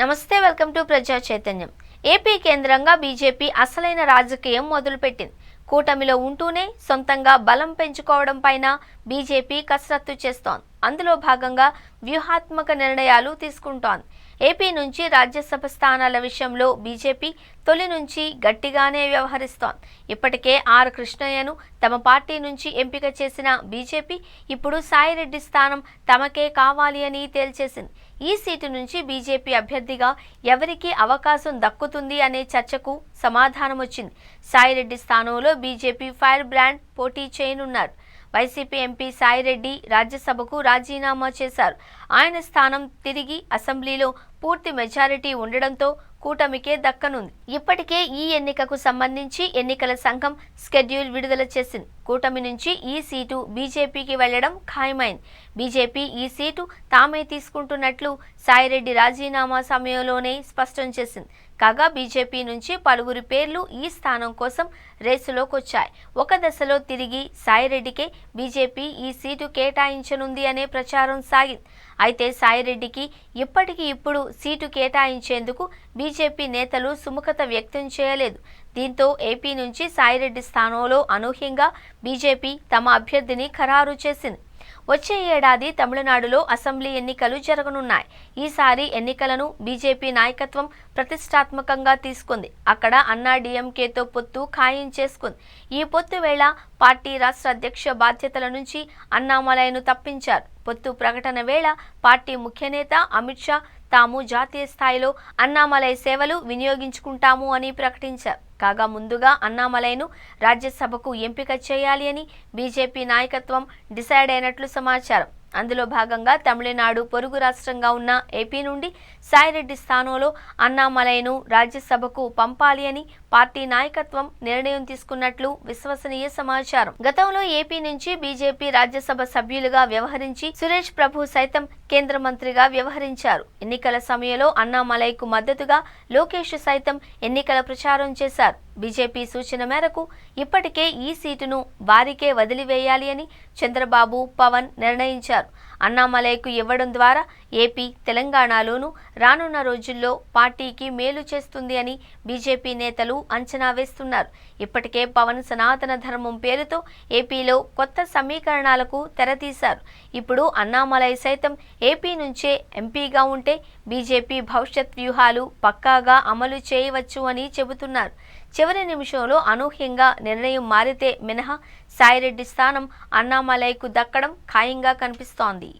నమస్తే, welcome to ప్రజా చైతన్యం. ఏపీ కేంద్రంగా బీజేపీ అసలైన రాజకీయం మొదలుపెట్టింది. కూటమిలో ఉంటూనే సొంతంగా బలం పెంచుకోవడం పైన బీజేపీ కసరత్తు చేస్తోంది. అందులో భాగంగా వ్యూహాత్మక నిర్ణయాలు తీసుకుంటోంది. ఏపీ నుంచి రాజ్యసభ స్థానాల విషయంలో బీజేపీ తొలి నుంచి గట్టిగానే వ్యవహరిస్తోంది. ఇప్పటికే ఆర్ కృష్ణయ్యను తమ పార్టీ నుంచి ఎంపిక చేసిన బీజేపీ ఇప్పుడు సాయిరెడ్డి స్థానం తమకే కావాలి అని తేల్చేసింది. ఈ సీటు నుంచి బీజేపీ అభ్యర్థిగా ఎవరికి అవకాశం దక్కుతుంది అనే చర్చకు సమాధానం వచ్చింది. సాయిరెడ్డి స్థానంలో బీజేపీ ఫైర్ బ్రాండ్ పోటీ చేయనున్నారు. వైసీపీ ఎంపీ సాయిరెడ్డి రాజ్యసభకు రాజీనామా చేశారు. ఆయన స్థానం తిరిగి అసెంబ్లీలో పూర్తి మెజారిటీ ఉండడంతో కూటమికే దక్కనుంది. ఇప్పటికే ఈ ఎన్నికకు సంబంధించి ఎన్నికల సంఘం షెడ్యూల్ విడుదల చేసింది. కూటమి నుంచి ఈ సీటు బీజేపీకి వెళ్లడం ఖాయమైంది. బీజేపీ ఈ సీటు తామే తీసుకుంటున్నట్లు సాయిరెడ్డి రాజీనామా సమయంలోనే స్పష్టం చేసింది. కాగా బీజేపీ నుంచి పలువురి పేర్లు ఈ స్థానం కోసం రేసులోకి వచ్చాయి. ఒక దశలో తిరిగి సాయిరెడ్డికే బీజేపీ ఈ సీటు కేటాయించనుంది అనే ప్రచారం సాగింది. అయితే సాయిరెడ్డికి ఇప్పుడు సీటు కేటాయించేందుకు బీజేపీ నేతలు సుముఖత వ్యక్తం చేయలేదు. దీంతో ఏపీ నుంచి సాయిరెడ్డి స్థానంలో అనూహ్యంగా బీజేపీ తమ అభ్యర్థిని ఖరారు చేసింది. వచ్చే ఏడాది తమిళనాడులో అసెంబ్లీ ఎన్నికలు జరగనున్నాయి. ఈసారి ఎన్నికలను బీజేపీ నాయకత్వం ప్రతిష్టాత్మకంగా తీసుకుంది. అక్కడ అన్నా డీఎంకేతో పొత్తు ఖాయం చేసుకుంది. ఈ పొత్తు వేళ పార్టీ రాష్ట్ర అధ్యక్ష బాధ్యతల నుంచి అన్నామలైను తప్పించారు. పొత్తు ప్రకటన వేళ పార్టీ ముఖ్య నేత అమిత్ షా తాము జాతీయ స్థాయిలో అన్నామలై సేవలు వినియోగించుకుంటాము అని ప్రకటించారు. కాగా ముందుగా అన్నామలైను రాజ్యసభకు ఎంపిక చేయాలి అని బీజేపీ నాయకత్వం డిసైడ్ అయినట్లు సమాచారం. అందులో భాగంగా తమిళనాడు పొరుగు రాష్ట్రంగా ఉన్న ఏపీ నుండి సాయిరెడ్డి స్థానంలో అన్నామలైను రాజ్యసభకు పంపాలి అని పార్టీ నాయకత్వం నిర్ణయం తీసుకున్నట్లు విశ్వసనీయ సమాచారం. గతంలో ఏపీ నుంచి బీజేపీ రాజ్యసభ సభ్యులుగా వ్యవహరించి సురేష్ ప్రభు సైతం కేంద్ర మంత్రిగా వ్యవహరించారు. ఎన్నికల సమయంలో అన్నామలైకు మద్దతుగా లోకేష్ సైతం ఎన్నికల ప్రచారం చేశారు. బీజేపీ సూచన మేరకు ఇప్పటికే ఈ సీటును వారికే వదిలివేయాలి అని చంద్రబాబు, పవన్ నిర్ణయించారు. అన్నామలైకు ఇవ్వడం ద్వారా ఏపీ, తెలంగాణలోనూ రానున్న రోజుల్లో పార్టీకి మేలు చేస్తుంది అని బీజేపీ నేతలు అంచనా వేస్తున్నారు. ఇప్పటికే పవన్ సనాతన ధర్మం పేరుతో ఏపీలో కొత్త సమీకరణాలకు తెరతీశారు. ఇప్పుడు అన్నామలై సైతం ఏపీ నుంచే ఎంపీగా ఉంటే బీజేపీ భవిష్యత్ వ్యూహాలు పక్కాగా అమలు చేయవచ్చు అని చెబుతున్నారు. చివరి నిమిషంలో అనూహ్యంగా నిర్ణయం మారితే మినహా సాయిరెడ్డి స్థానం అన్నామలైకు దక్కడం ఖాయంగా కనిపిస్తోంది.